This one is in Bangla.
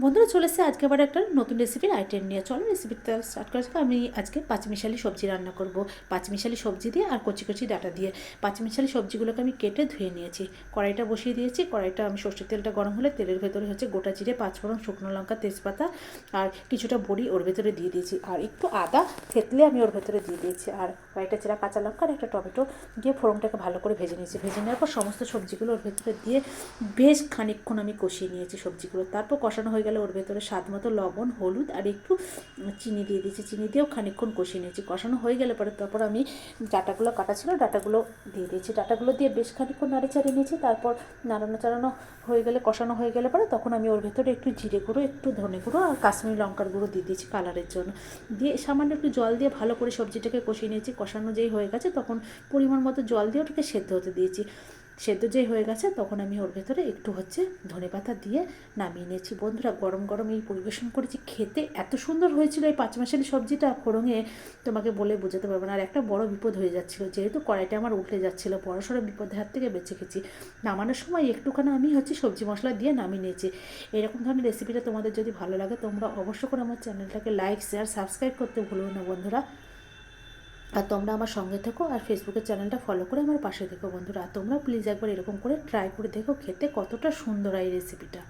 বন্ধুরা চলে এসেছে আজকে আবার একটা নতুন রেসিপির আইটেম নিয়ে। চলো রেসিপিটা স্টার্ট করা যাক। আমি আজকে পাঁচমিশালি সবজি রান্না করব। পাঁচমিশালি সবজি দিয়ে আর কচি কচি ডাঁটা দিয়ে। পাঁচমিশালি সবজিগুলোকে আমি কেটে ধুয়ে নিয়েছি। কড়াইটা বসিয়ে দিয়েছি। কড়াইটা আমি সর্ষের তেলটা গরম হলে তেলের ভেতরে হচ্ছে গোটা জিরে, পাঁচফোড়ন, শুকনো লঙ্কা, তেজপাতা আর কিছুটা বড়ি ওর ভেতরে দিয়ে দিয়েছি। আর একটু আদা থেতলে আমি ওর ভেতরে দিয়ে দিয়েছি। আর কয়েকটা চেরা কাঁচা লঙ্কা আর একটা টমেটো দিয়ে ফোড়নটাকে ভালো করে ভেজে নিয়েছি। ভেজে নেওয়ার পর সমস্ত সবজিগুলো ওর ভেতরে দিয়ে বেশ খানিকক্ষণ আমি কষিয়ে নিয়েছি সবজিগুলো। তারপর কষানো হয়ে গেলে ওর ভেতরে স্বাদ মতো লবণ, হলুদ আর একটু চিনি দিয়ে দিয়েছি। চিনি দিয়েও খানিকক্ষণ কষিয়ে নিয়েছি। কষানো হয়ে গেলে পরে তারপর আমি ডাঁটাগুলো কাটা ছিল ডাঁটাগুলো দিয়ে দিয়েছি। ডাঁটাগুলো দিয়ে বেশ খানিকক্ষণ নাড়ে চাড়িয়ে নিয়েছি। তারপর নাড়ানো চাড়ানো হয়ে গেলে, কষানো হয়ে গেলে পরে তখন আমি ওর ভেতরে একটু জিরে গুঁড়ো, একটু ধনে গুঁড়ো আর কাশ্মীরি লঙ্কার গুঁড়ো দিয়ে দিয়েছি কালারের জন্য। দিয়ে সামান্য একটু জল দিয়ে ভালো করে সবজিটাকে কষিয়ে নিয়েছি। কষানো যেই হয়ে গেছে তখন পরিমাণ মতো জল দিয়ে ওটাকে সেদ্ধ হতে দিয়েছি। সেদ্ধ যেই হয়ে গেছে তখন আমি ওর ভেতরে একটু ধনেপাতা দিয়ে নামিয়ে নিয়েছি। বন্ধুরা গরম গরম এই পরিবেশন করেছি। খেতে এত সুন্দর হয়েছিল এই পাঁচমিশালি সবজিটা, ফোড়ঙে তোমাকে বলে বোঝাতে পারবো না। আর একটা বড় বিপদ হয়ে যাচ্ছিলো, যেহেতু কড়াইটা আমার উল্টে যাচ্ছিলো। বড়সড় বিপদের হাত থেকে বেঁচে গেছি। নামানোর সময় একটুখানি আমি সবজি মশলা দিয়ে নামিয়ে নিয়েছি। এরকম ধরনের রেসিপিটা তোমাদের যদি ভালো লাগে তোমরা অবশ্য করে আমার চ্যানেলটাকে লাইক, শেয়ার, সাবস্ক্রাইব করতে ভুলো না বন্ধুরা। আর তোমরা আমার সঙ্গে থেকো আর ফেসবুকের চ্যানেলটা ফলো করে আমার পাশে থেকো বন্ধুরা। আর তোমরা প্লিজ একবার এরকম করে ট্রাই করে দেখো খেতে কতটা সুন্দর এই রেসিপিটা।